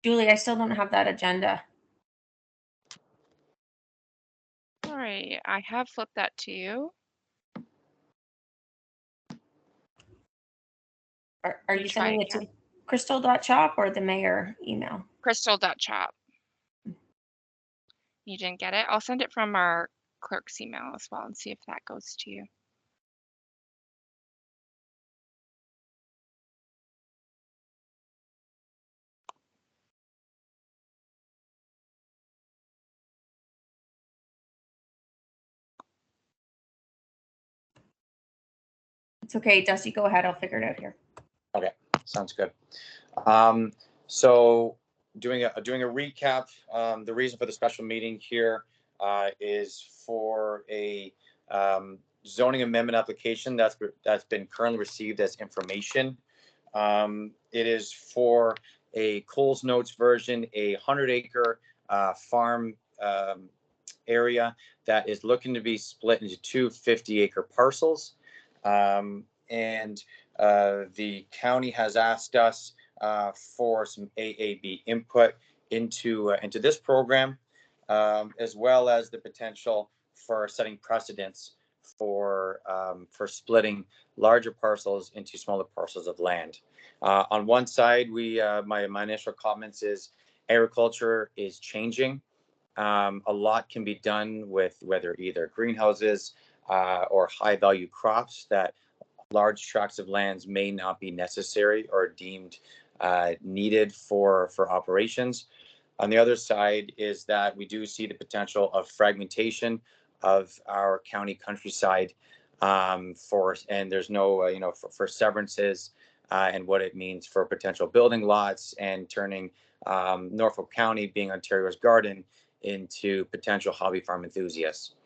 Julie, I still don't have that agenda. All right, I have flipped that to you. Are you sending it to crystal.chop or the mayor email? Crystal.chop. You didn't get it? I'll send it from our clerk's email as well and see if that goes to you. It's okay, Dusty, go ahead. I'll figure it out here. Okay, sounds good. So doing a recap, the reason for the special meeting here is for a zoning amendment application that's been currently received as information. It is for a Coles Notes version, a 100-acre farm area that is looking to be split into two 50-acre parcels. And the county has asked us for some AAB input into this program, as well as the potential for setting precedents for splitting larger parcels into smaller parcels of land. On one side, my initial comments is agriculture is changing. A lot can be done with whether either greenhouses or high value crops that large tracts of lands may not be necessary or deemed needed for operations. On the other side is that we do see the potential of fragmentation of our county countryside and there's no, for severances and what it means for potential building lots and turning Norfolk County, being Ontario's garden, into potential hobby farm enthusiasts,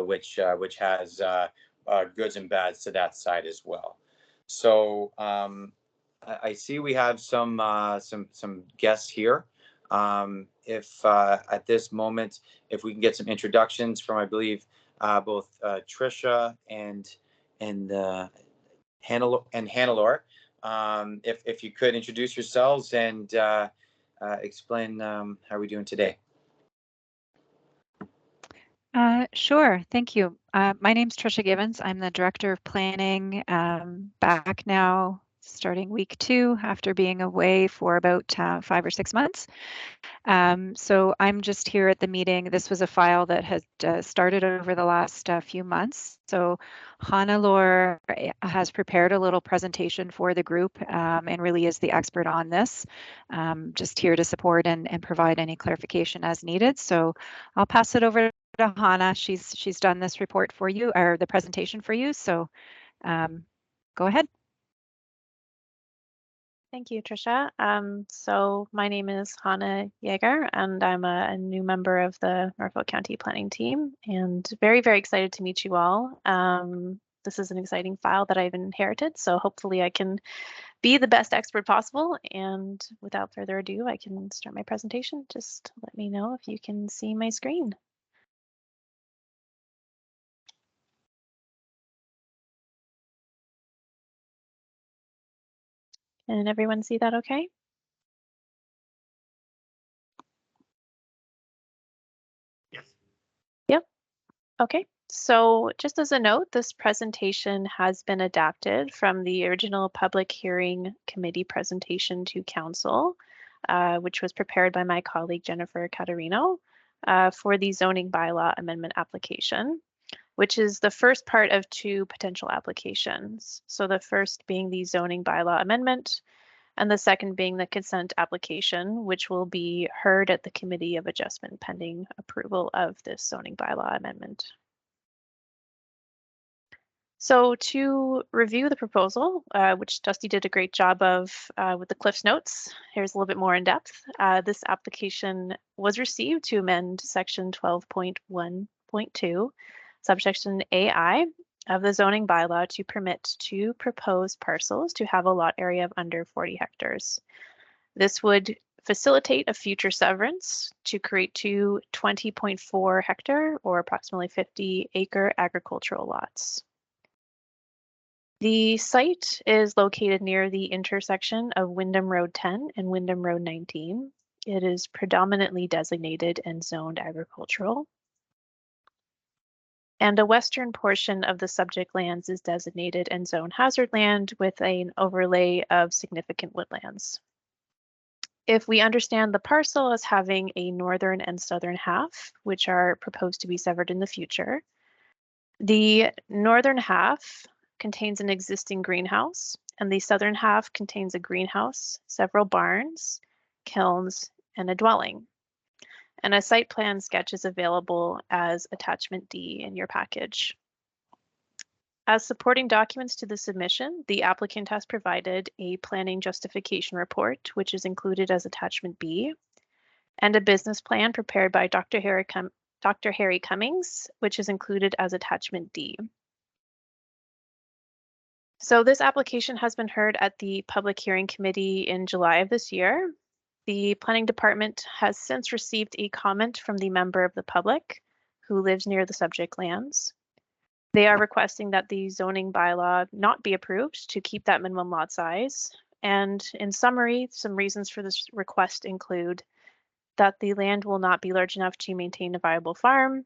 which has goods and bads to that side as well. So I see we have some guests here. If at this moment, if we can get some introductions from, I believe, both Trisha and Hannelore, if you could introduce yourselves and explain how we're doing today. Sure, thank you. My name's Trisha Gibbons. I'm the Director of Planning, back now starting week 2 after being away for about 5 or 6 months. So I'm just here at the meeting. This was a file that had started over the last few months. So Hannelore has prepared a little presentation for the group and really is the expert on this. Just here to support and provide any clarification as needed. So I'll pass it over to Hannah. She's done this report for you, or the presentation for you. So go ahead. Thank you, Trisha. So my name is Hannah Yeager, and I'm a new member of the Norfolk County Planning team, and very, very excited to meet you all. This is an exciting file that I've inherited, so hopefully I can be the best expert possible. And without further ado, I can start my presentation. Just let me know if you can see my screen. Can everyone see that okay? Yes. Yep. Okay. So just as a note, this presentation has been adapted from the original public hearing committee presentation to council, which was prepared by my colleague Jennifer Caterino for the zoning bylaw amendment application, which is the first part of 2 potential applications. So the first being the zoning bylaw amendment, and the second being the consent application, which will be heard at the Committee of Adjustment pending approval of this zoning bylaw amendment. So to review the proposal, which Dusty did a great job of with the Cliff's Notes, here's a little bit more in depth. This application was received to amend section 12.1.2, subsection AI of the zoning bylaw to permit 2 proposed parcels to have a lot area of under 40 hectares. This would facilitate a future severance to create 2 20.4 hectare or approximately 50 acre agricultural lots. The site is located near the intersection of Wyndham Road 10 and Wyndham Road 19. It is predominantly designated and zoned agricultural. And a western portion of the subject lands is designated and zoned hazard land with an overlay of significant woodlands. If we understand the parcel as having a northern and southern half, which are proposed to be severed in the future, the northern half contains an existing greenhouse, and the southern half contains a greenhouse, several barns, kilns, and a dwelling. And a site plan sketch is available as attachment D in your package. As supporting documents to the submission, the applicant has provided a planning justification report, which is included as attachment B, and a business plan prepared by Dr. Harry Cummings, which is included as attachment D. So this application has been heard at the Public Hearing Committee in July of this year. The Planning Department has since received a comment from the member of the public who lives near the subject lands. They are requesting that the zoning bylaw not be approved to keep that minimum lot size. And in summary, some reasons for this request include that the land will not be large enough to maintain a viable farm.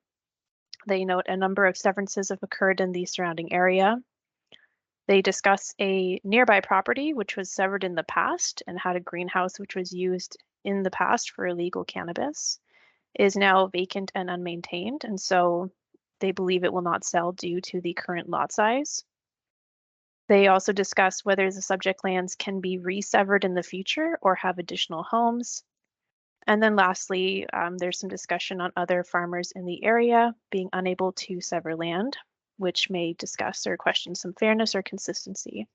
They note a number of severances have occurred in the surrounding area. They discuss a nearby property which was severed in the past and had a greenhouse which was used in the past for illegal cannabis, is now vacant and unmaintained, and so they believe it will not sell due to the current lot size. They also discuss whether the subject lands can be resevered in the future or have additional homes. And then lastly, there's some discussion on other farmers in the area being unable to sever land, which may discuss or question some fairness or consistency.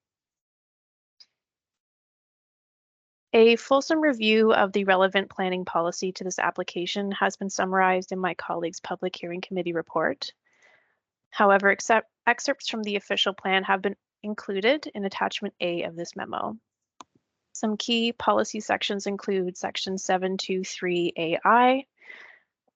A fulsome review of the relevant planning policy to this application has been summarized in my colleague's Public Hearing Committee report. However, excerpts from the official plan have been included in attachment A of this memo. Some key policy sections include section 723AI,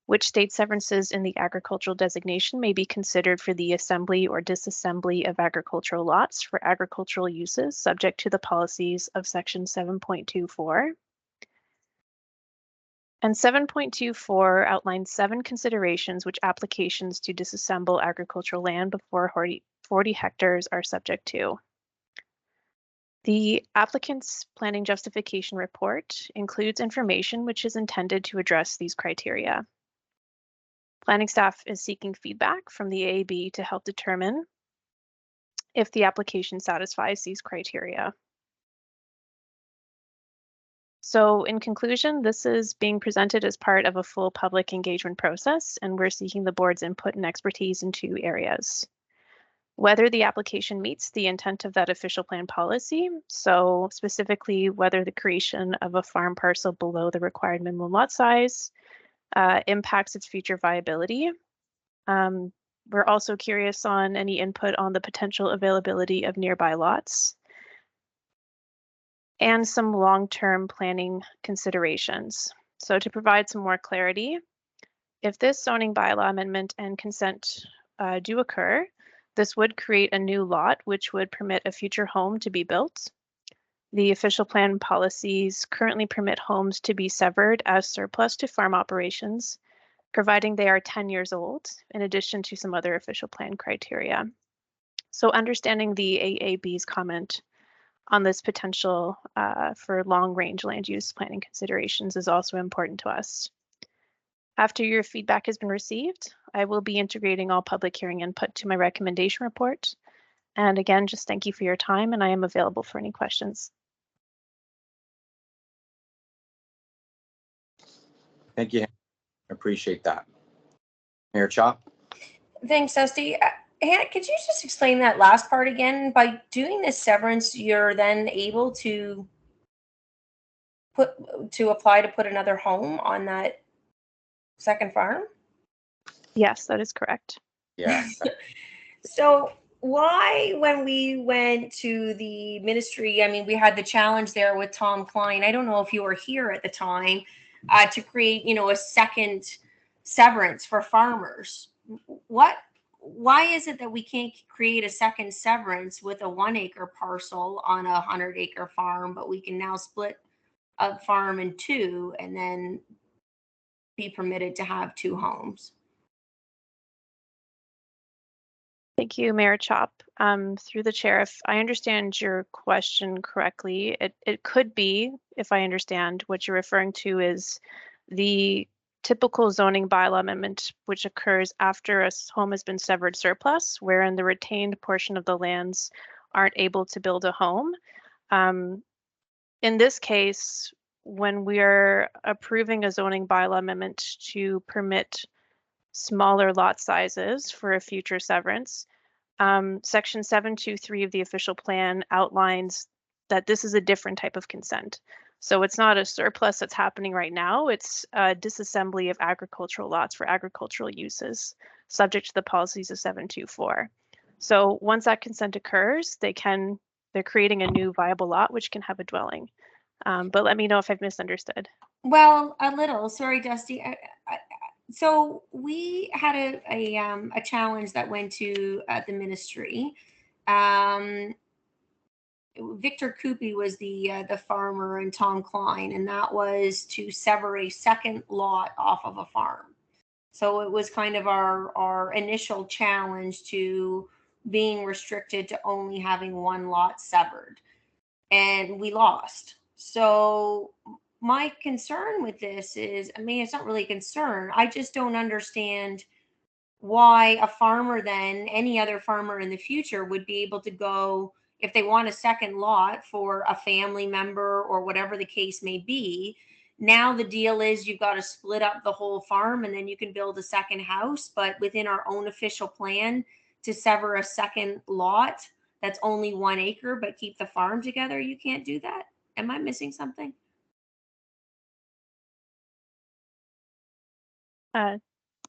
which states severances in the agricultural designation may be considered for the assembly or disassembly of agricultural lots for agricultural uses subject to the policies of section 7.24. And 7.24 outlines 7 considerations which applications to disassemble agricultural land before 40 hectares are subject to. The applicant's planning justification report includes information which is intended to address these criteria. Planning staff is seeking feedback from the AAB to help determine if the application satisfies these criteria. So in conclusion, this is being presented as part of a full public engagement process, and we're seeking the board's input and expertise in 2 areas. Whether the application meets the intent of that official plan policy, so specifically whether the creation of a farm parcel below the required minimum lot size impacts its future viability. We're also curious on any input on the potential availability of nearby lots and some long-term planning considerations. So to provide some more clarity, if this zoning bylaw amendment and consent do occur, this would create a new lot which would permit a future home to be built. The official plan policies currently permit homes to be severed as surplus to farm operations, providing they are 10 years old, in addition to some other official plan criteria. So understanding the AAB's comment on this potential for long-range land use planning considerations is also important to us. After your feedback has been received, I will be integrating all public hearing input to my recommendation report. And again, just thank you for your time, and I am available for any questions. Thank you. I appreciate that. Mayor Chop? Thanks, Dusty. Hannah, could you just explain that last part again? By doing this severance, you're then able to apply to put another home on that second farm? Yes, that is correct. Yeah. So why, when we went to the ministry, I mean, we had the challenge there with Tom Klein. I don't know if you were here at the time, to create, a second severance for farmers. Why is it that we can't create a second severance with a 1 acre parcel on a 100 acre farm, but we can now split a farm and two, and then be permitted to have two homes. Thank you, Mayor Chop. Through the chair, if I understand your question correctly, it could be, if I understand what you're referring to, is the typical zoning bylaw amendment which occurs after a home has been severed surplus, wherein the retained portion of the lands aren't able to build a home. In this case, when we're approving a zoning bylaw amendment to permit smaller lot sizes for a future severance, Section 723 of the official plan outlines that this is a different type of consent. So it's not a surplus that's happening right now. It's a disassembly of agricultural lots for agricultural uses, subject to the policies of 724. So once that consent occurs, they're creating a new viable lot which can have a dwelling. But let me know if I've misunderstood. Well, a little. Sorry, Dusty. So we had a challenge that went to the ministry. Victor Coopy was the farmer, and Tom Klein, and that was to sever a second lot off of a farm. So it was kind of our initial challenge to being restricted to only having one lot severed, and we lost. So my concern with this is, I mean, it's not really a concern. I just don't understand why a farmer, then any other farmer in the future, would be able to go, if they want a second lot for a family member or whatever the case may be. Now the deal is you've got to split up the whole farm and then you can build a second house. But within our own official plan, to sever a second lot that's only 1 acre but keep the farm together, you can't do that. Am I missing something?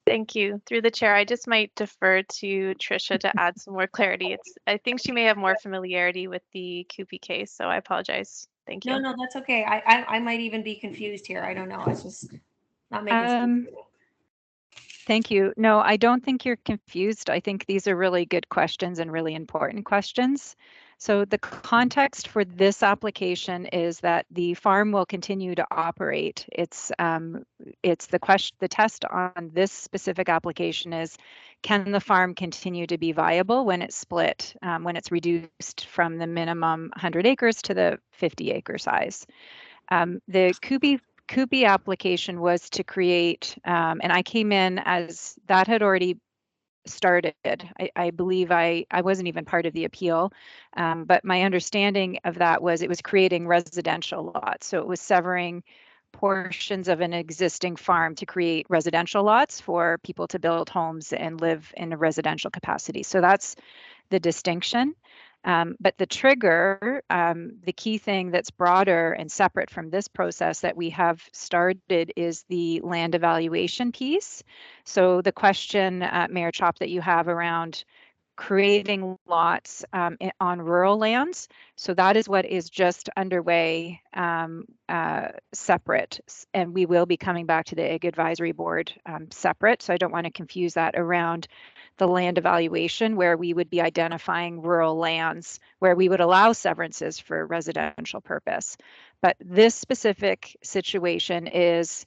Thank you. Through the chair, I just might defer to Tricia to add some more clarity. I think she may have more familiarity with the Coopy case, so I apologize. Thank you. No, that's okay. I might even be confused here. I don't know. It's just not making sense. Thank you. No, I don't think you're confused. I think these are really good questions and really important questions. So the context for this application is that the farm will continue to operate. It's the question. The test on this specific application is, can the farm continue to be viable when it's split, when it's reduced from the minimum 100 acres to the 50 acre size? The Kubi application was to create, and I came in as that had already started. I believe I wasn't even part of the appeal, but my understanding of that was it was creating residential lots. So it was severing portions of an existing farm to create residential lots for people to build homes and live in a residential capacity. So that's the distinction. But the trigger, the key thing that's broader and separate from this process that we have started is the land evaluation piece. So the question, Mayor Chop, that you have around creating lots on rural lands. So that is what is just underway separate. And we will be coming back to the Ag Advisory Board separate. So I don't want to confuse that around the land evaluation, where we would be identifying rural lands where we would allow severances for residential purpose. But this specific situation is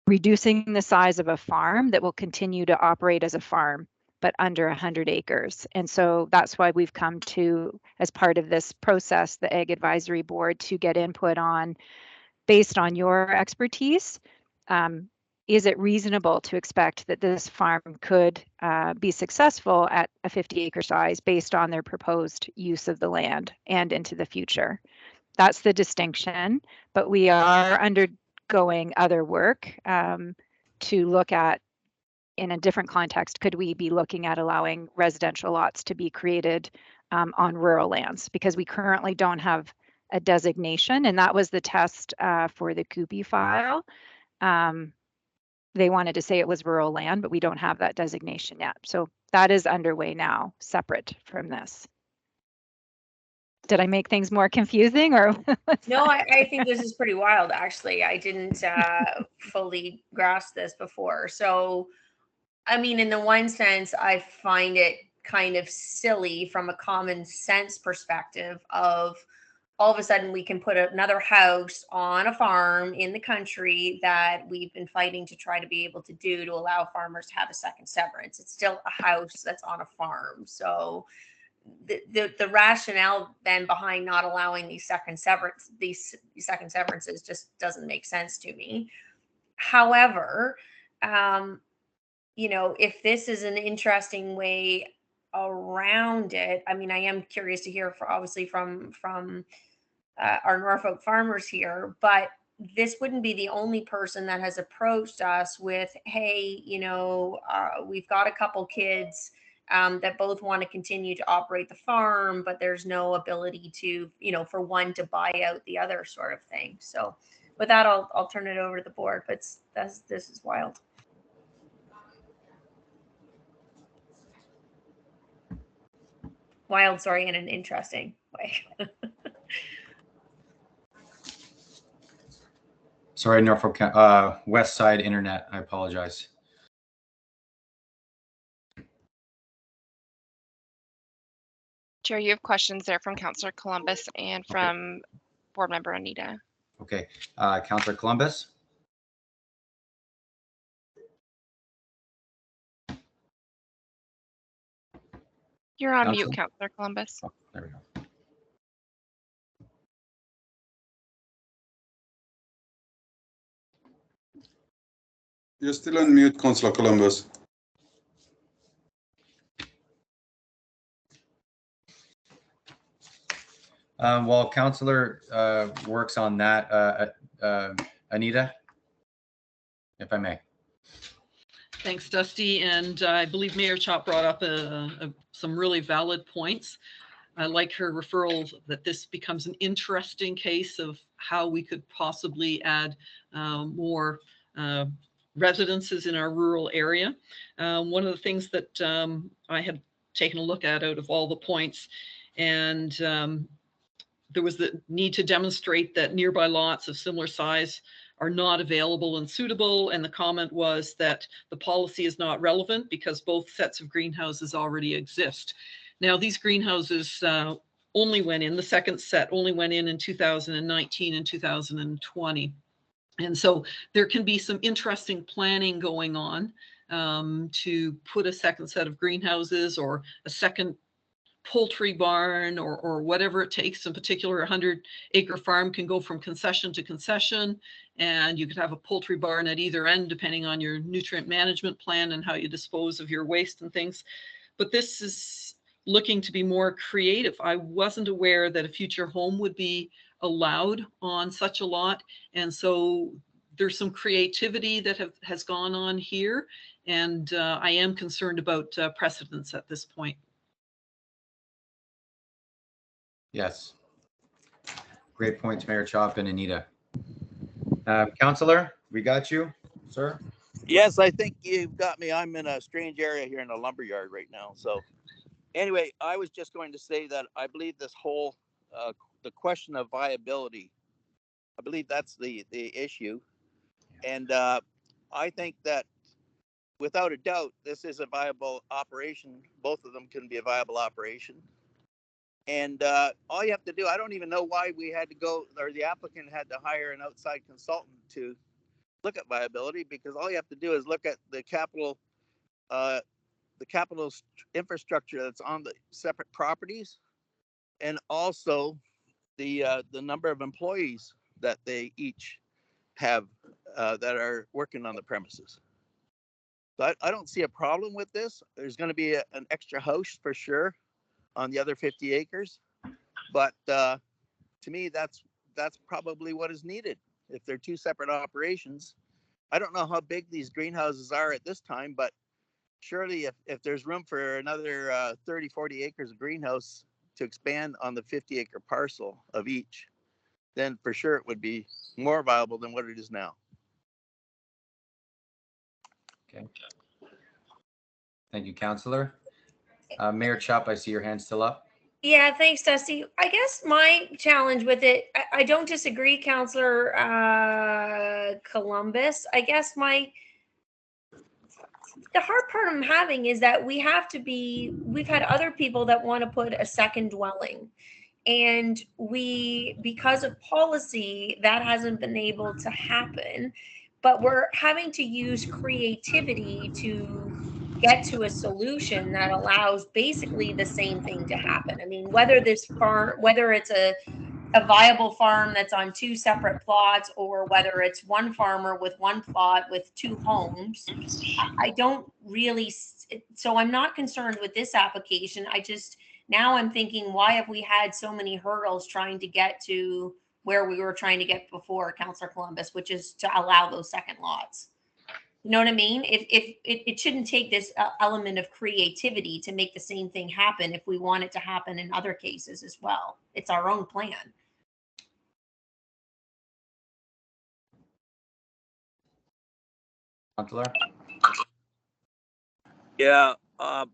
reducing the size of a farm that will continue to operate as a farm, but under 100 acres. And so that's why we've come to, as part of this process, the Ag Advisory Board, to get input on, based on your expertise, is it reasonable to expect that this farm could be successful at a 50 acre size based on their proposed use of the land and into the future? That's the distinction, but we are undergoing other work to look at, in a different context, could we be looking at allowing residential lots to be created on rural lands? Because we currently don't have a designation, and that was the test for the Coopy file. They wanted to say it was rural land, but we don't have that designation yet. So that is underway now, separate from this. Did I make things more confusing, or? No, I think this is pretty wild, actually. I didn't fully grasp this before. So, I mean, in the one sense, I find it kind of silly from a common sense perspective of all of a sudden we can put another house on a farm in the country that we've been fighting to try to be able to do to allow farmers to have a second severance. It's still a house that's on a farm. So the rationale then behind not allowing these second severances just doesn't make sense to me. However, if this is an interesting way around it, I mean, I am curious to hear obviously from our Norfolk farmers here, but this wouldn't be the only person that has approached us with, hey, we've got a couple kids that both want to continue to operate the farm, but there's no ability to, for one to buy out the other, sort of thing. So with that, I'll turn it over to the board, but this is wild. Wild, sorry, in an interesting way. Sorry, Norfolk West Side Internet. I apologize. Chair, you have questions there from Councillor Columbus and from Board Member Anita. Okay, Councillor Columbus. You're on mute, Councillor Columbus. Oh, there we go. You're still on mute, Councillor Columbus. While Councillor works on that, Anita, if I may. Thanks, Dusty. And I believe Mayor Chop brought up some really valid points. I like her referral that this becomes an interesting case of how we could possibly add more residences in our rural area. One of the things that I had taken a look at out of all the points, and there was the need to demonstrate that nearby lots of similar size are not available and suitable. And the comment was that the policy is not relevant because both sets of greenhouses already exist. Now, these greenhouses only went in, the second set only went in 2019 and 2020. And so there can be some interesting planning going on to put a second set of greenhouses or a second poultry barn or whatever it takes. In particular, a 100-acre farm can go from concession to concession, and you could have a poultry barn at either end depending on your nutrient management plan and how you dispose of your waste and things. But this is looking to be more creative. I wasn't aware that a future home would be allowed on such a lot, and so there's some creativity that has gone on here, and I am concerned about precedence at this point. Yes. Great points, Mayor Chop and Anita. Councillor, we got you, sir? Yes, I think you've got me. I'm in a strange area here in a lumberyard right now. So anyway, I was just going to say that I believe this whole, the question of viability, I believe that's the issue. And I think that without a doubt, this is a viable operation. Both of them can be a viable operation. And all you have to do, I don't even know why we had to go, or the applicant had to hire an outside consultant to look at viability, because all you have to do is look at the capital infrastructure that's on the separate properties, and also the number of employees that they each have that are working on the premises. So I don't see a problem with this. There's going to be an extra house for sure on the other 50 acres. But to me, that's probably what is needed. If they're two separate operations, I don't know how big these greenhouses are at this time, but surely if there's room for another 30, 40 acres of greenhouse to expand on the 50-acre parcel of each, then for sure it would be more viable than what it is now. Okay. Thank you, Councillor. Mayor Chop, I see your hand still up. Yeah, thanks, Dusty. I guess my challenge with it, I don't disagree, Councillor Columbus. I guess the hard part I'm having is that we've had other people that want to put a second dwelling. And we, because of policy, that hasn't been able to happen. But we're having to use creativity to get to a solution that allows basically the same thing to happen. I mean, whether this farm, whether it's a viable farm that's on two separate plots, or whether it's one farmer with one plot with two homes, I don't really, so I'm not concerned with this application. I just, now I'm thinking, why have we had so many hurdles trying to get to where we were trying to get before, Councillor Columbus, which is to allow those second lots? You know what I mean? It shouldn't take this element of creativity to make the same thing happen if we want it to happen in other cases as well. It's our own plan. Councillor? Yeah, I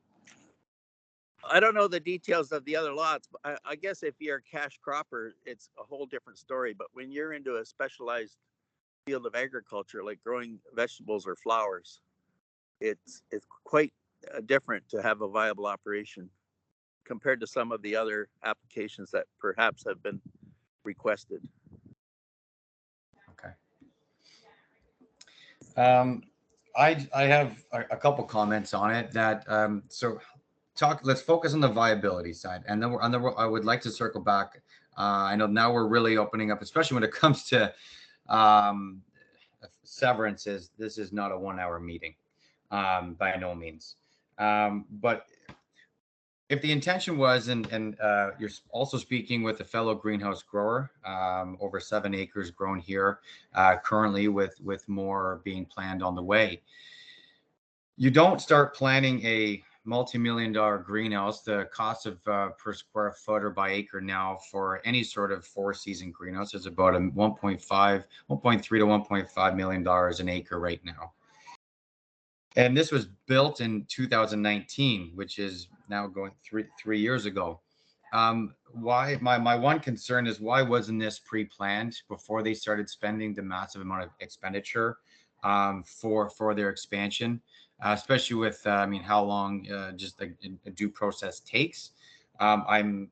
don't know the details of the other lots, but I guess if you're a cash cropper, it's a whole different story. But when you're into a specialized field of agriculture, like growing vegetables or flowers, it's quite different to have a viable operation compared to some of the other applications that perhaps have been requested. Okay. I have a couple comments on it that let's focus on the viability side, and then I would like to circle back. I know now we're really opening up, especially when it comes to severances. This is not a 1 hour meeting, by no means. But if the intention was, and you're also speaking with a fellow greenhouse grower, over 7 acres grown here, currently with more being planned on the way. You don't start planning a multi-million-dollar greenhouse. The cost of per square foot or by acre now for any sort of 4-season greenhouse is about a 1.3 to $1.5 million an acre right now. And this was built in 2019, which is now going three years ago. Why my one concern is, why wasn't this pre-planned before they started spending the massive amount of expenditure for their expansion, especially with I mean, how long just a due process takes. I'm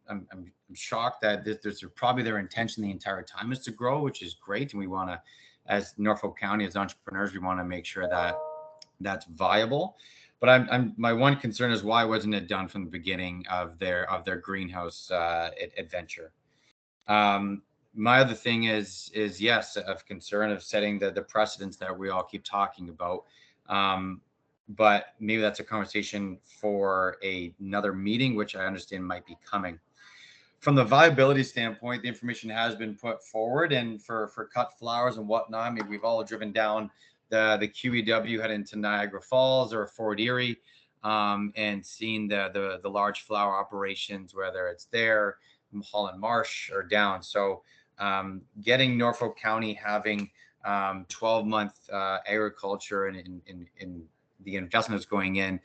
shocked that there's probably their intention the entire time is to grow, which is great, and we want to, as Norfolk County, as entrepreneurs, we want to make sure that that's viable. But my one concern is, why wasn't it done from the beginning of their greenhouse adventure? My other thing is yes, of concern of setting the precedents that we all keep talking about. But maybe that's a conversation for another meeting, which I understand might be coming. From the viability standpoint, the information has been put forward, and for cut flowers and whatnot. I mean, we've all driven down the QEW heading to Niagara Falls or Fort Erie, and seen the large flower operations, whether it's there, Holland Marsh, or down. So getting Norfolk County having 12-month agriculture and in the investments going in,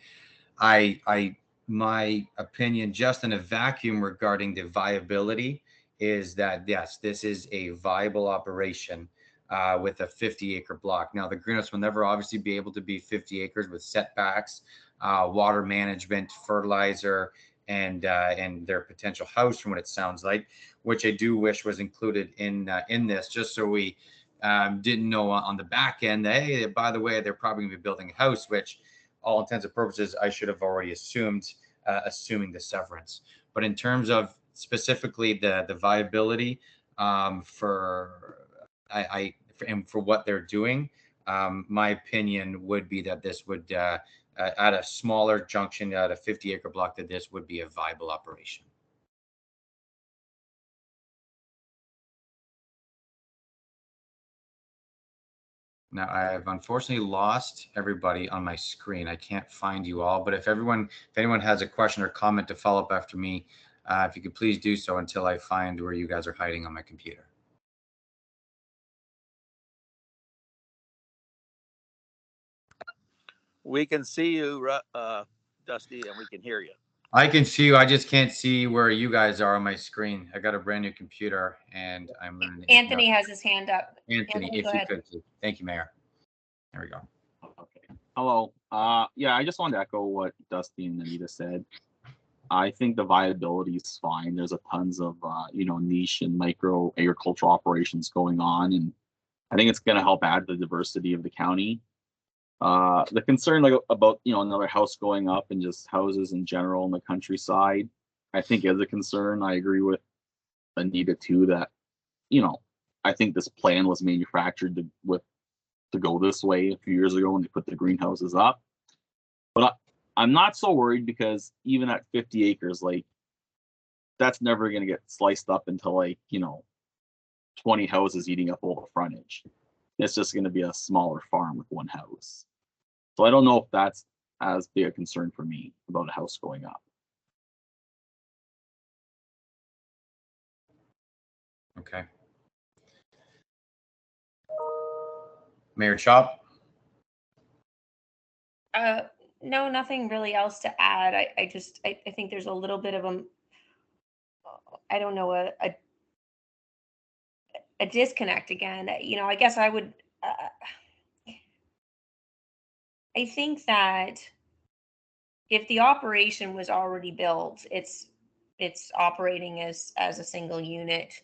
my opinion, just in a vacuum regarding the viability, is that yes, this is a viable operation with a 50-acre block. Now, the greenhouse will never obviously be able to be 50 acres with setbacks, water management, fertilizer, and their potential house, from what it sounds like, which I do wish was included in this, just so we didn't know on the back end that, hey, by the way, they're probably going to be building a house, which all intents and purposes I should have already assumed, assuming the severance. But in terms of specifically the viability for what they're doing, my opinion would be that this would at a smaller junction, at a 50-acre block, that this would be a viable operation. Now, I have unfortunately lost everybody on my screen. I can't find you all, but if anyone has a question or comment to follow up after me, if you could please do so until I find where you guys are hiding on my computer. We can see you, Dusty, and we can hear you. I can see you. I just can't see where you guys are on my screen. I got a brand new computer, and I'm learning. Anthony has his hand up. Anthony, if you could. Thank you, Mayor. There we go. Okay. Hello. Yeah, I just wanted to echo what Dusty and Anita said. I think the viability is fine. There's a tons of niche and micro agricultural operations going on, and I think it's going to help add the diversity of the county. The concern about another house going up and just houses in general in the countryside, I think is a concern. I agree with Anita too that I think this plan was manufactured to go this way a few years ago when they put the greenhouses up. But I'm not so worried because even at 50 acres, like that's never going to get sliced up into 20 houses eating up all the frontage. It's just going to be a smaller farm with one house. So I don't know if that's as big a concern for me about a house going up. Okay. Mayor Chop? No, nothing really else to add. I think there's a little bit of I don't know, a disconnect again. I guess I would, I think that if the operation was already built, it's operating as a single unit.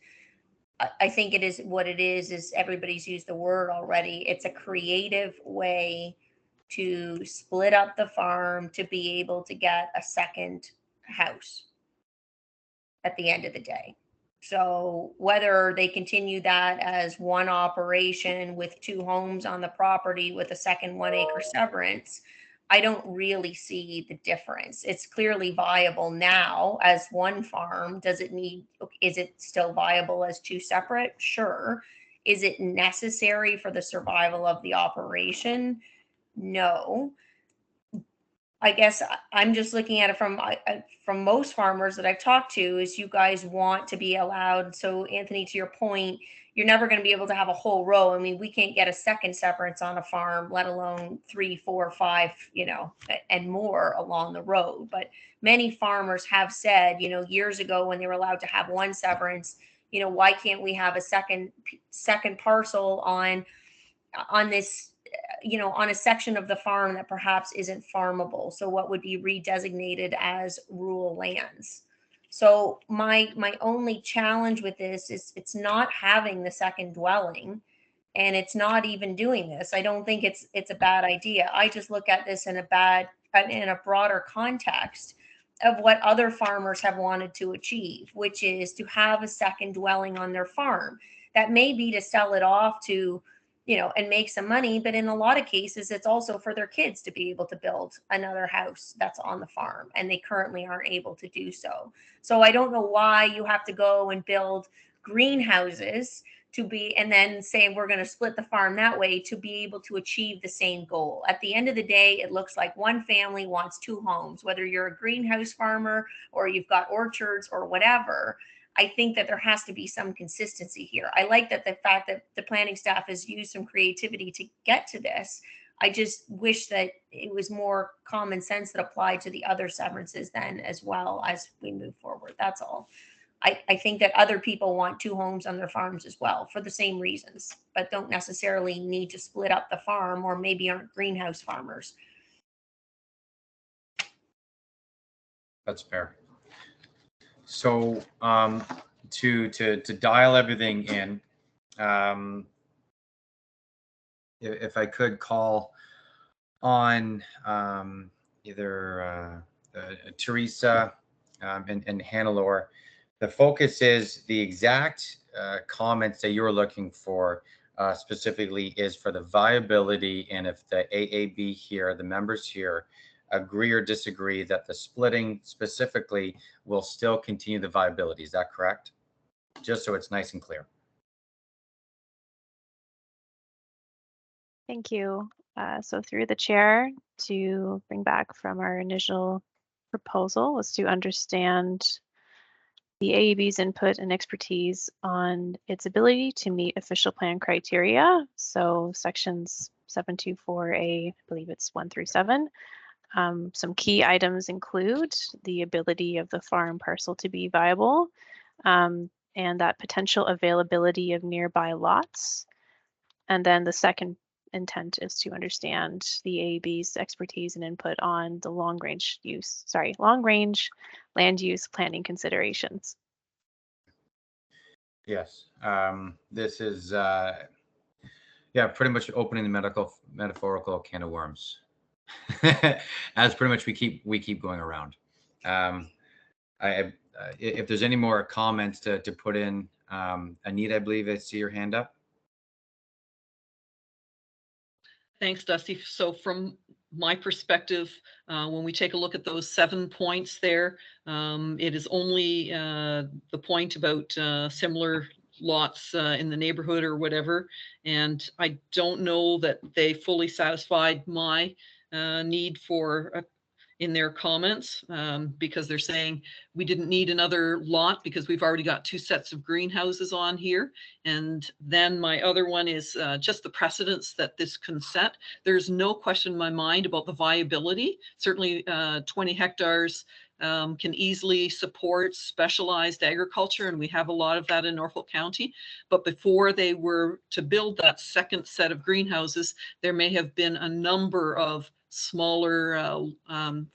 I think it is what it is everybody's used the word already. It's a creative way to split up the farm to be able to get a second house at the end of the day. So whether they continue that as one operation with 2 homes on the property with a second 1 acre severance, I don't really see the difference. It's clearly viable now as one farm. Is it still viable as 2 separate? Sure. Is it necessary for the survival of the operation? No. I guess I'm just looking at it from most farmers that I've talked to is you guys want to be allowed. So Anthony, to your point, you're never going to be able to have a whole row. I mean, we can't get a second severance on a farm, let alone 3, 4, 5, and more along the road. But many farmers have said, years ago when they were allowed to have one severance, why can't we have a second parcel on this, on a section of the farm that perhaps isn't farmable, so what would be redesignated as rural lands. So my only challenge with this is it's not having the second dwelling, and it's not even doing this. I don't think it's a bad idea. I just look at this in a broader context of what other farmers have wanted to achieve, which is to have a second dwelling on their farm. That may be to sell it off to and make some money. But in a lot of cases, it's also for their kids to be able to build another house that's on the farm, and they currently aren't able to do so. So I don't know why you have to go and build greenhouses and then say we're going to split the farm that way to be able to achieve the same goal. At the end of the day, it looks like one family wants 2 homes, whether you're a greenhouse farmer or you've got orchards or whatever. I think that there has to be some consistency here. I like that the fact that the planning staff has used some creativity to get to this. I just wish that it was more common sense that applied to the other severances then as well as we move forward. That's all. I think that other people want 2 homes on their farms as well for the same reasons, but don't necessarily need to split up the farm, or maybe aren't greenhouse farmers. That's fair. So to dial everything in, if I could call on either Teresa and Hannelore, the focus is the exact comments that you're looking for specifically is for the viability, and if the AAB here, the members here, agree or disagree that the splitting specifically will still continue the viability. Is that correct? Just so it's nice and clear. Thank you. So through the chair, to bring back from our initial proposal was to understand the AEB's input and expertise on its ability to meet official plan criteria. So sections 724A, I believe it's 1 through 7. Some key items include the ability of the farm parcel to be viable, and that potential availability of nearby lots. And then the second intent is to understand the AAB's expertise and input on the long range land use planning considerations. Yes, this is yeah, pretty much opening the metaphorical can of worms, as pretty much we keep going around. If there's any more comments to put in, Anita, I believe I see your hand up. Thanks, Dusty. So from my perspective, when we take a look at those 7 points there, it is only the point about similar lots in the neighborhood or whatever. And I don't know that they fully satisfied my need for in their comments, because they're saying we didn't need another lot because we've already got 2 sets of greenhouses on here. And then my other one is just the precedence that this can set. There's no question in my mind about the viability. Certainly 20 hectares can easily support specialized agriculture, and we have a lot of that in Norfolk County. But before they were to build that second set of greenhouses, there may have been a number of smaller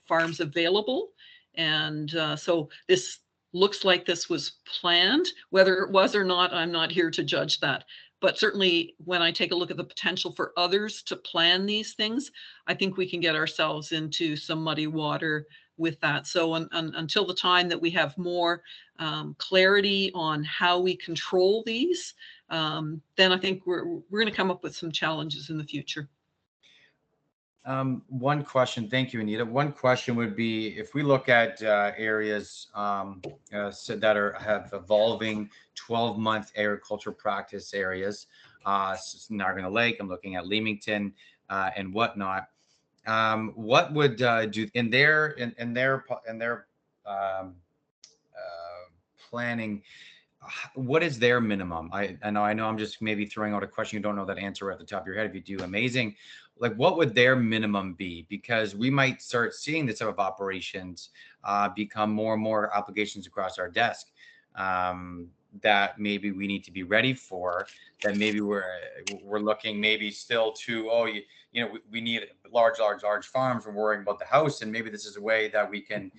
farms available. And so this looks like this was planned. Whether it was or not, I'm not here to judge that. But certainly when I take a look at the potential for others to plan these things, I think we can get ourselves into some muddy water with that. So until the time that we have more clarity on how we control these, then I think we're going to come up with some challenges in the future. One question, thank you, Anita. One question would be, if we look at areas so that have evolving 12-month agriculture practice areas, Niagara Lake, I'm looking at Leamington and whatnot. What would do in their planning? What is their minimum? I know I'm just maybe throwing out a question. You don't know that answer at the top of your head. If you do, amazing. Like, what would their minimum be? Because we might start seeing this type of operations become more and more applications across our desk that maybe we need to be ready for. That maybe we're looking maybe still to, we need large farms. We're worrying about the house, and maybe this is a way that we can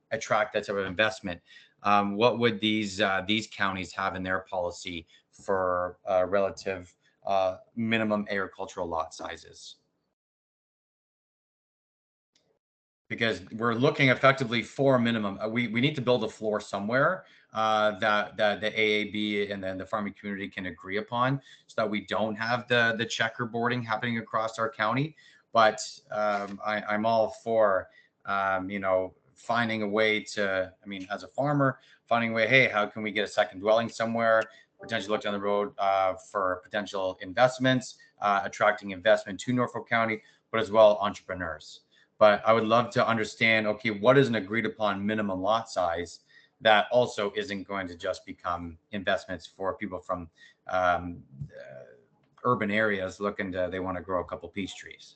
attract that type of investment. What would these counties have in their policy for relative minimum agricultural lot sizes? Because we're looking effectively for a minimum. We need to build a floor somewhere that the AAB and then the farming community can agree upon, so that we don't have the checkerboarding happening across our county. But I'm all for finding a way to, as a farmer, finding a way, hey, how can we get a second dwelling somewhere, potentially look down the road for potential investments, attracting investment to Norfolk County, but as well entrepreneurs. But I would love to understand, okay, what is an agreed upon minimum lot size that also isn't going to just become investments for people from urban areas looking to, they want to grow a couple peach trees.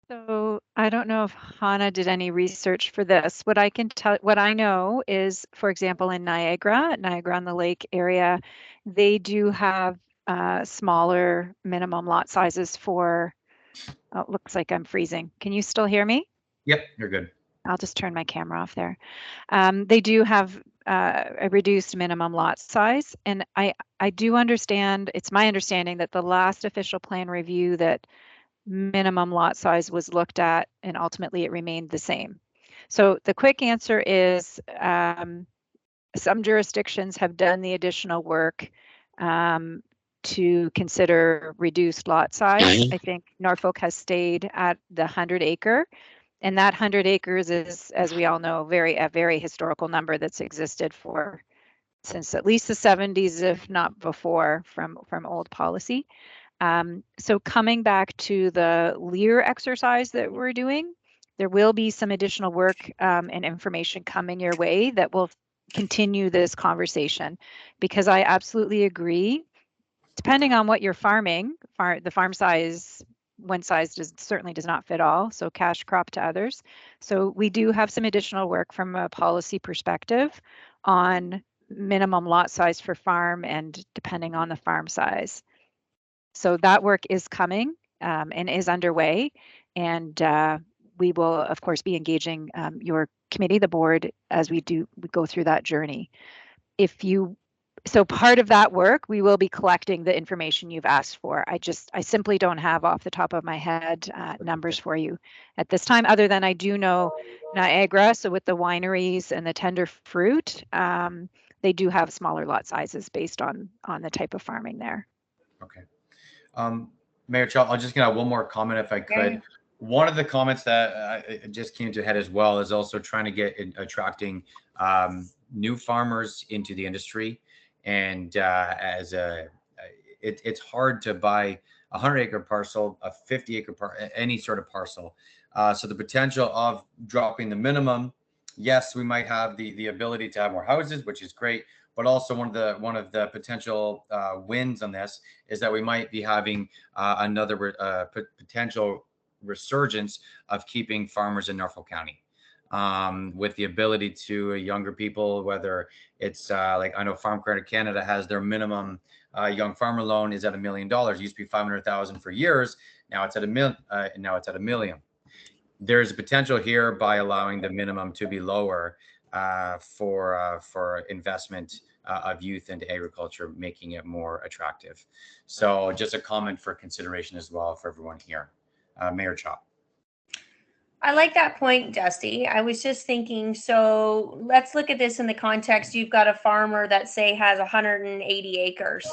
So I don't know if Hannah did any research for this. What I know is, for example, in Niagara on the Lake area, they do have smaller minimum lot sizes for, oh, it looks like I'm freezing. Can you still hear me? Yep, you're good. I'll just turn my camera off there. They do have a reduced minimum lot size. And I do understand, it's my understanding that the last official plan review that minimum lot size was looked at, and ultimately it remained the same. So the quick answer is some jurisdictions have done the additional work to consider reduced lot size. I think Norfolk has stayed at the 100 acre, and that 100 acres is, as we all know, a very historical number that's existed since at least the 70s, if not before, from old policy. So coming back to the LEAR exercise that we're doing, there will be some additional work and information coming your way that will continue this conversation, because I absolutely agree. Depending on what you're farming, the farm size, one size certainly does not fit all, so cash crop to others. So we do have some additional work from a policy perspective on minimum lot size for farm, and depending on the farm size. So that work is coming and is underway. And we will, of course, be engaging your committee, the board, as we go through that journey. So part of that work, we will be collecting the information you've asked for. I simply don't have off the top of my head numbers for you at this time, other than I do know Niagara, so with the wineries and the tender fruit, they do have smaller lot sizes based on the type of farming there. Okay. Mayor Chow, I'll just get out one more comment if I could. Yeah. One of the comments that just came to head as well is also trying to get attracting new farmers into the industry. And it's hard to buy a 100-acre parcel, a 50-acre any sort of parcel. So the potential of dropping the minimum, yes, we might have the ability to have more houses, which is great. But also one of the potential wins on this is that we might be having another potential resurgence of keeping farmers in Norfolk County. With the ability to younger people, whether it's like I know Farm Credit Canada has their minimum young farmer loan is at $1 million. It used to be 500,000 for years. Now it's at $1 million. There's a potential here by allowing the minimum to be lower for investment of youth into agriculture, making it more attractive. So just a comment for consideration as well for everyone here. Mayor Chop. I like that point, Dusty. I was just thinking, so let's look at this in the context. You've got a farmer that say has 180 acres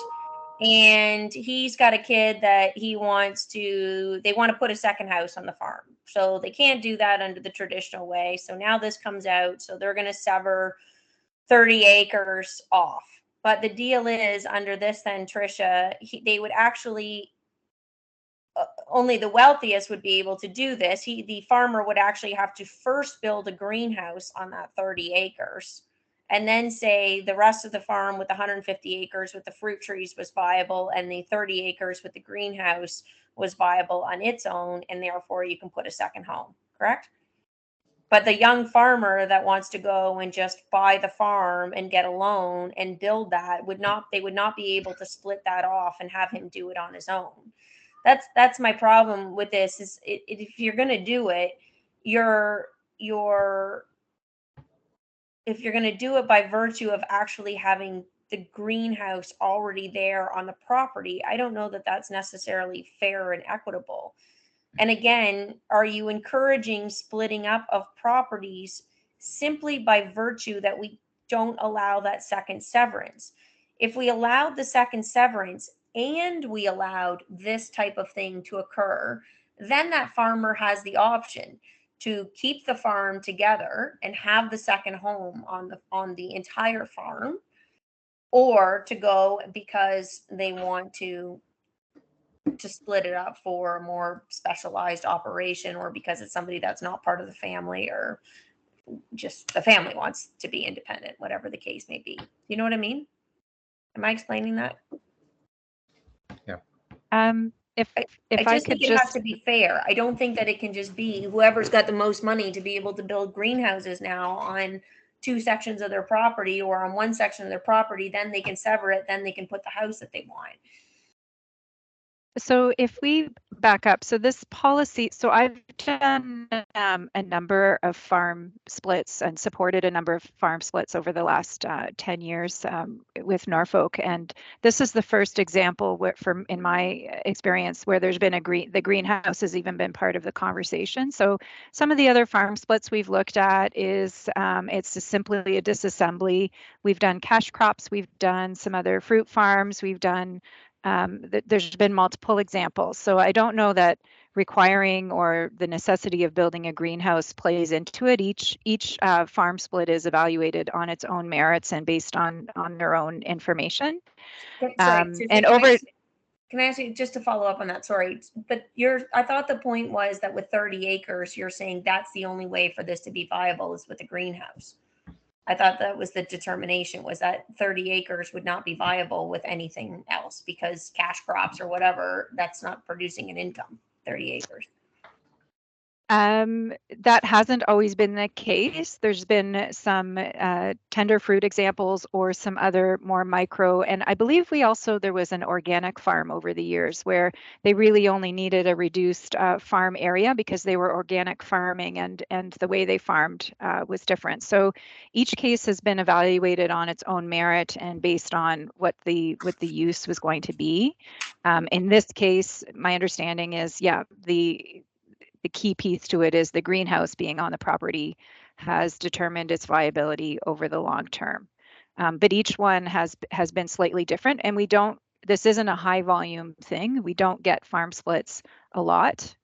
and he's got a kid that they want to put a second house on the farm. So they can't do that under the traditional way. So now this comes out. So they're going to sever 30 acres off. But the deal is under this then, Tricia, they would actually only the wealthiest would be able to do this. The farmer would actually have to first build a greenhouse on that 30 acres and then say the rest of the farm with 150 acres with the fruit trees was viable and the 30 acres with the greenhouse was viable on its own, and therefore you can put a second home, correct? But the young farmer that wants to go and just buy the farm and get a loan and build that they would not be able to split that off and have him do it on his own. That's my problem with this is if you're going to do it, if you're going to do it by virtue of actually having the greenhouse already there on the property, I don't know that that's necessarily fair and equitable. And again, are you encouraging splitting up of properties simply by virtue that we don't allow that second severance? If we allowed the second severance and we allowed this type of thing to occur, then that farmer has the option to keep the farm together and have the second home on the entire farm, or to go because they want to split it up for a more specialized operation, or because it's somebody that's not part of the family, or just the family wants to be independent, whatever the case may be. You know what I mean? Am I explaining that? Yeah. If I I just could think it has to be fair. I don't think that it can just be whoever's got the most money to be able to build greenhouses now on 2 sections of their property or on 1 section of their property, then they can sever it, then they can put the house that they want. So if we back up, so this policy, so I've done a number of farm splits and supported a number of farm splits over the last 10 years with Norfolk. And this is the first example where, in my experience, where there's been the greenhouse has even been part of the conversation. So some of the other farm splits we've looked at is it's simply a disassembly. We've done cash crops, we've done some other fruit farms, we've done there's been multiple examples. So I don't know that requiring or the necessity of building a greenhouse plays into it. Each farm split is evaluated on its own merits and based on their own information. Sorry, can I ask you just to follow up on that? Sorry, but I thought the point was that with 30 acres, you're saying that's the only way for this to be viable is with a greenhouse. I thought that was the determination, was that 30 acres would not be viable with anything else because cash crops or whatever, that's not producing an income, 30 acres. That hasn't always been the case. There's been some tender fruit examples or some other more micro, and I believe there was an organic farm over the years where they really only needed a reduced farm area because they were organic farming, and the way they farmed was different. So each case has been evaluated on its own merit and based on what the use was going to be. In this case, my understanding is, yeah, the key piece to it is the greenhouse being on the property has determined its viability over the long term. But each one has been slightly different, and this isn't a high volume thing. We don't get farm splits a lot.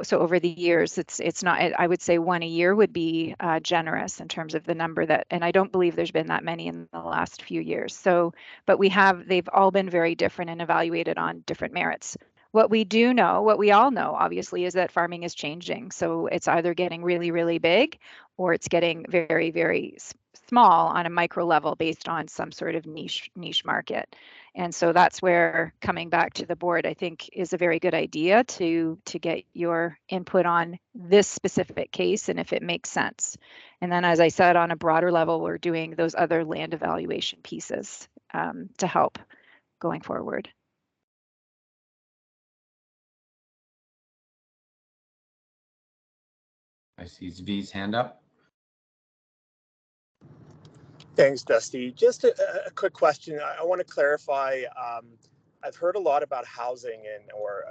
So over the years, it's not, I would say one a year would be generous in terms of the number that, and I don't believe there's been that many in the last few years. So, but they've all been very different and evaluated on different merits. What we all know, obviously, is that farming is changing. So it's either getting really, really big, or it's getting very, very small on a micro level based on some sort of niche market. And so that's where coming back to the board, I think, is a very good idea to get your input on this specific case and if it makes sense. And then, as I said, on a broader level, we're doing those other land evaluation pieces to help going forward. I see Zvi's hand up. Thanks, Dusty. Just a quick question. I want to clarify. I've heard a lot about housing or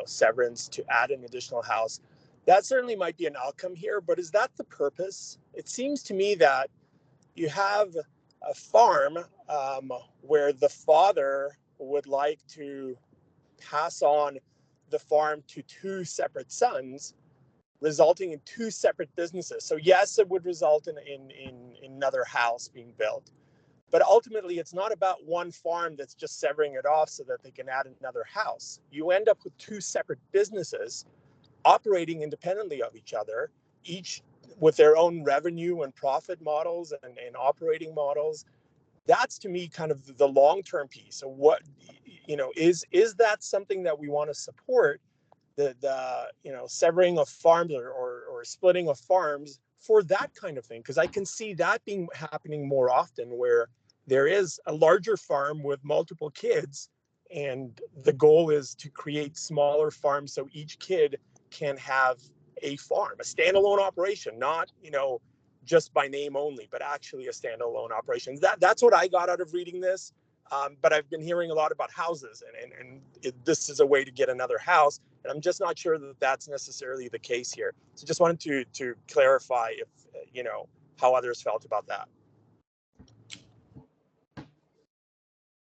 severance to add an additional house. That certainly might be an outcome here, but is that the purpose? It seems to me that you have a farm where the father would like to pass on the farm to two separate sons, resulting in two separate businesses. So yes, it would result in another house being built. But ultimately, it's not about one farm that's just severing it off so that they can add another house. You end up with two separate businesses operating independently of each other, each with their own revenue and profit models and operating models. That's, to me, kind of the long-term piece. So what, is that something that we want to support? The severing of farms or splitting of farms for that kind of thing, because I can see that being happening more often where there is a larger farm with multiple kids and the goal is to create smaller farms so each kid can have a farm, a standalone operation, not just by name only, but actually a standalone operation. That's what I got out of reading this. But I've been hearing a lot about houses, and this is a way to get another house. And I'm just not sure that that's necessarily the case here. So just wanted to clarify if, how others felt about that.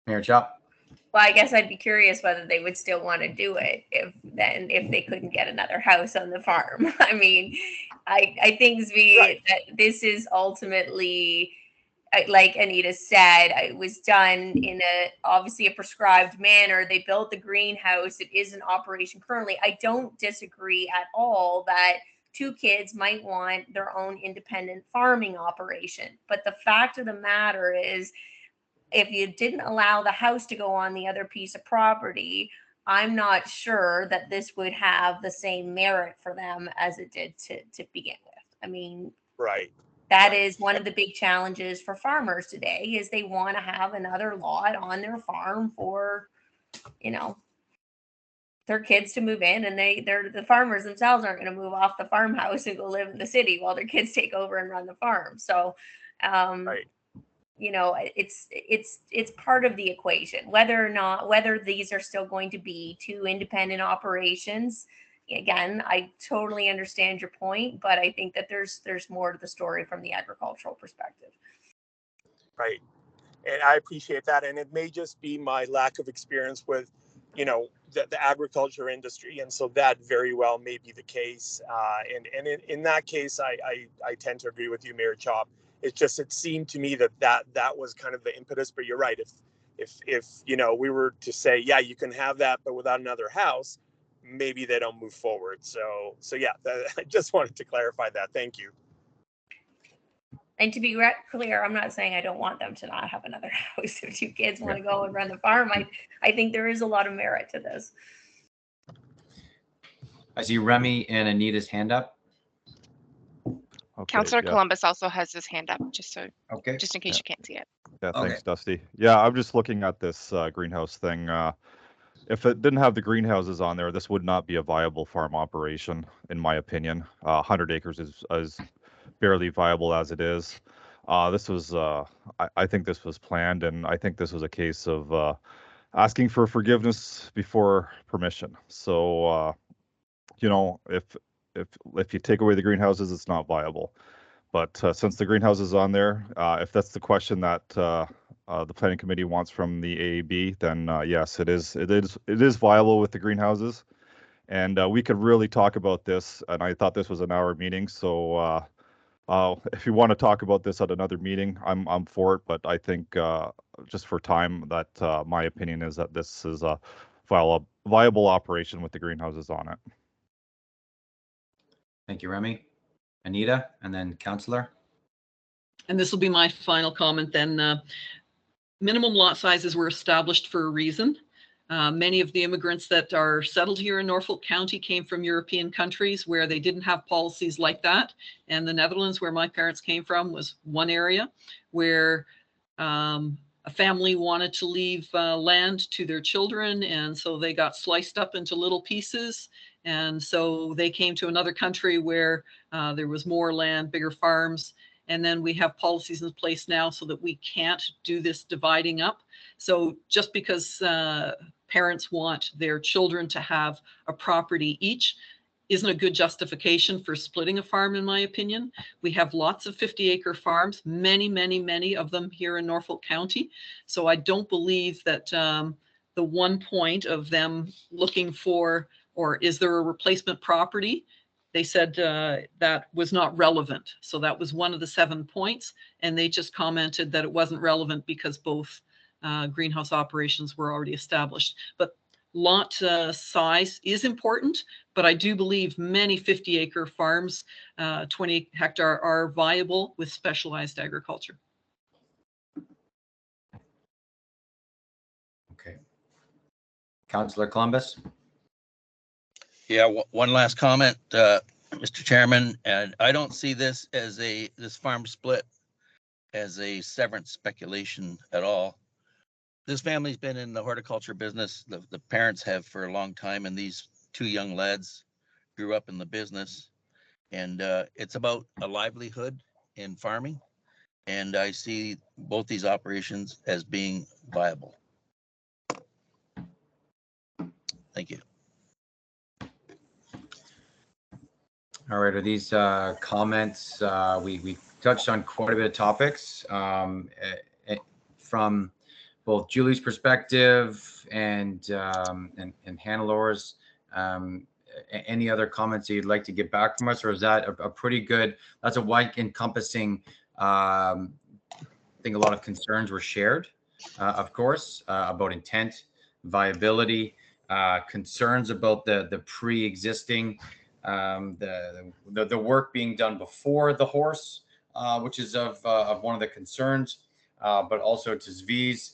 Mayor Chop. Well, I guess I'd be curious whether they would still want to do it if they couldn't get another house on the farm. I mean, I think, Zvi, Right. that this is ultimately, like Anita said, it was done in obviously a prescribed manner. They built the greenhouse. It is in operation currently. I don't disagree at all that two kids might want their own independent farming operation. But the fact of the matter is, if you didn't allow the house to go on the other piece of property, I'm not sure that this would have the same merit for them as it did to begin with. I mean, Right. that is one of the big challenges for farmers today is they want to have another lot on their farm for, their kids to move in, and the farmers themselves aren't going to move off the farmhouse and go live in the city while their kids take over and run the farm. So, Right. it's part of the equation, whether these are still going to be two independent operations. Again, I totally understand your point, but I think that there's more to the story from the agricultural perspective. Right. And I appreciate that. And it may just be my lack of experience with, the agriculture industry. And so that very well may be the case. And in that case, I tend to agree with you, Mayor Chop. It's just, it seemed to me that was kind of the impetus, but you're right. If we were to say, yeah, you can have that, but without another house, maybe they don't move forward. So yeah, I just wanted to clarify that. Thank you. And to be clear, I'm not saying I don't want them to not have another house. If two kids want to go and run the farm, I think there is a lot of merit to this. I see Remy and Anita's hand up. Okay, Councillor yeah. Columbus also has his hand up, Okay. just in case you can't see it. Yeah, Okay. thanks, Dusty. Yeah, I'm just looking at this greenhouse thing. If it didn't have the greenhouses on there, this would not be a viable farm operation, in my opinion. 100 acres is barely viable as it is. This was, I think this was planned, and I think this was a case of asking for forgiveness before permission. So, you know, if you take away the greenhouses, it's not viable. But since the greenhouse is on there, if that's the question that the planning committee wants from the AAB, then yes, it is viable with the greenhouses, and we could really talk about this. And I thought this was an hour meeting, so if you want to talk about this at another meeting, I'm for it. But I think just for time, that my opinion is that this is a viable operation with the greenhouses on it. Thank you, Remy. Anita, and then Councillor. And this will be my final comment then. Minimum lot sizes were established for a reason. Many of the immigrants that are settled here in Norfolk County came from European countries where they didn't have policies like that. And the Netherlands, where my parents came from, was one area where a family wanted to leave land to their children. And so they got sliced up into little pieces. And so they came to another country where there was more land, bigger farms. And then we have policies in place now so that we can't do this dividing up. So just because parents want their children to have a property each isn't a good justification for splitting a farm, in my opinion. We have lots of 50-acre farms, many of them here in Norfolk County. So I don't believe that the one point of them looking for, or is there a replacement property? They said that was not relevant. So that was one of the 7 points. And they just commented that it wasn't relevant because both greenhouse operations were already established. But lot size is important, but I do believe many 50-acre farms, 20 hectare, are viable with specialized agriculture. Okay. Councillor Columbus. Yeah, one last comment, Mr. Chairman, and I don't see this as this farm split as a severance speculation at all. This family's been in the horticulture business. The parents have for a long time, and these 2 young lads grew up in the business. And it's about a livelihood in farming. And I see both these operations as being viable. Thank you. All right, are these comments, we touched on quite a bit of topics from both Julie's perspective and Hannah-Laura's. Any other comments that you'd like to get back from us, or is that a pretty good, that's a wide encompassing, I think a lot of concerns were shared, of course, about intent, viability, concerns about the pre-existing, the work being done before the horse, which is of one of the concerns, but also to Zvi's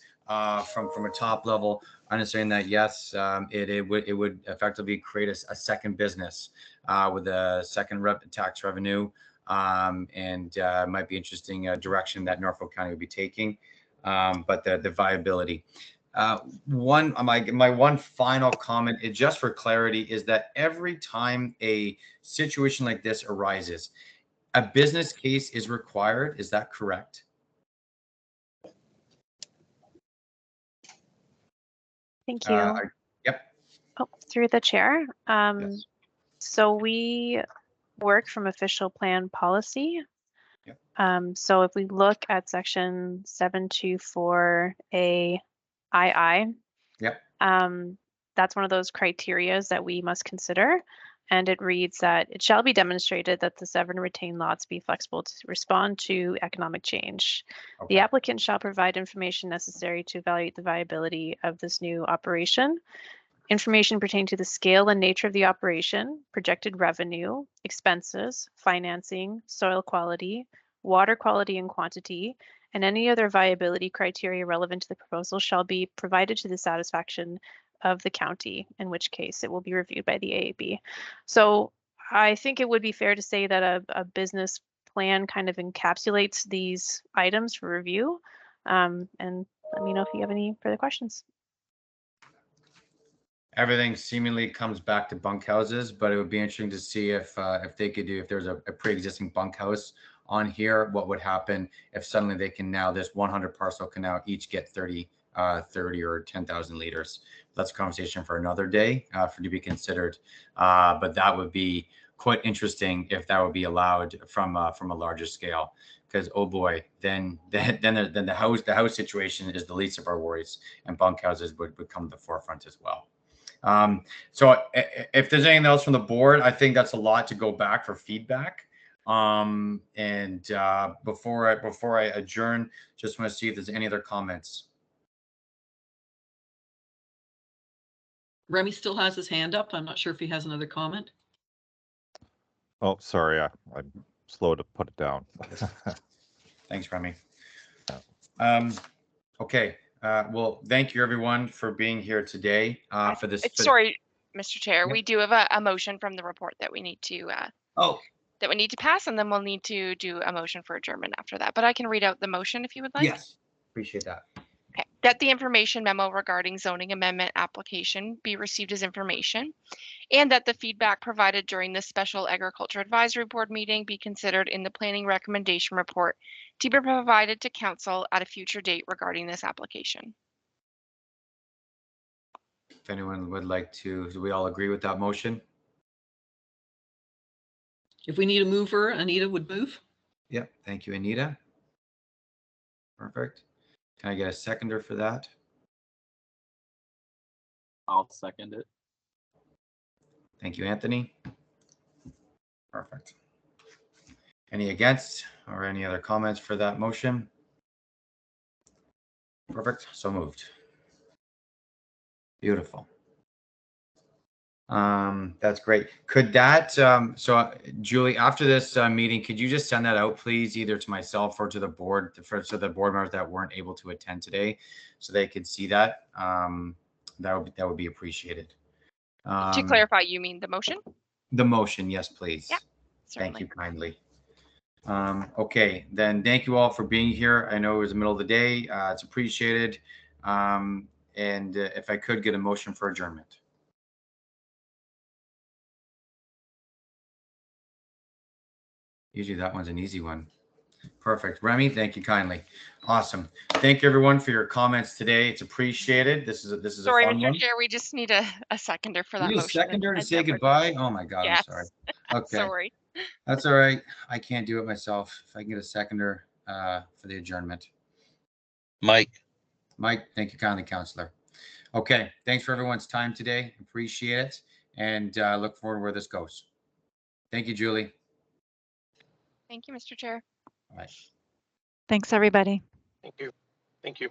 from a top level, understanding that yes, it would effectively create a second business with a second tax revenue, and might be interesting direction that Norfolk County would be taking, but the viability. My one final comment is just for clarity, is that every time a situation like this arises, a business case is required. Is that correct? Thank you. Yep. Oh, through the chair. Yes. So we work from official plan policy. Yep. So if we look at section 724A II, yep. That's one of those criterias that we must consider. And it reads that it shall be demonstrated that the 7 retained lots be flexible to respond to economic change. Okay. The applicant shall provide information necessary to evaluate the viability of this new operation. Information pertaining to the scale and nature of the operation, projected revenue, expenses, financing, soil quality, water quality and quantity, and any other viability criteria relevant to the proposal shall be provided to the satisfaction of the county, in which case it will be reviewed by the AAB. So I think it would be fair to say that a business plan kind of encapsulates these items for review. And let me know if you have any further questions. Everything seemingly comes back to bunkhouses, but it would be interesting to see if they could do, if there's a pre-existing bunkhouse on here, what would happen if suddenly they can now, this 100 parcel can now each get 30 or 10,000 liters. That's a conversation for another day for to be considered. But that would be quite interesting if that would be allowed from a larger scale. Because oh boy, then the house situation is the least of our worries, and bunkhouses would come to the forefront as well. So if there's anything else from the board, I think that's a lot to go back for feedback. And before I adjourn, just want to see if there's any other comments. Remy still has his hand up. I'm not sure if he has another comment. Oh, sorry. I'm slow to put it down. Thanks, Remy. Okay. Well, thank you everyone for being here today for this. Sorry, Mr. Chair, Yep. we do have a motion from the report that we need to that we need to pass, and then we'll need to do a motion for adjournment after that. But I can read out the motion if you would like. Yes, appreciate that. Okay. That the information memo regarding zoning amendment application be received as information, and that the feedback provided during the special agriculture advisory board meeting be considered in the planning recommendation report to be provided to council at a future date regarding this application. If anyone would like to, do we all agree with that motion? If we need a mover, Anita would move. Yep. Thank you, Anita. Perfect. Can I get a seconder for that? I'll second it. Thank you, Anthony. Perfect. Any against or any other comments for that motion? Perfect. So moved. Beautiful. That's great. Could that, Julie, after this meeting, could you just send that out, please, either to myself or to the board, so the board members that weren't able to attend today, so they could see that? That would be appreciated. To clarify, you mean the motion? The motion, yes, please. Yeah, Thank certainly. you kindly. Okay, then thank you all for being here. I know it was the middle of the day. It's appreciated. And if I could get a motion for adjournment. Usually that one's an easy one. Perfect. Remy, thank you kindly. Awesome. Thank you everyone for your comments today. It's appreciated. This is a Sorry, fun Mr. one. Chair, we just need a seconder for that You need a motion. seconder to say goodbye? Oh my God, Yes. I'm sorry. Okay. Sorry. That's all right. I can't do it myself. If I can get a seconder for the adjournment. Mike. Mike, thank you kindly, Counselor. Okay, thanks for everyone's time today. Appreciate it. And look forward to where this goes. Thank you, Julie. Thank you, Mr. Chair. All right. Thanks, everybody. Thank you. Thank you.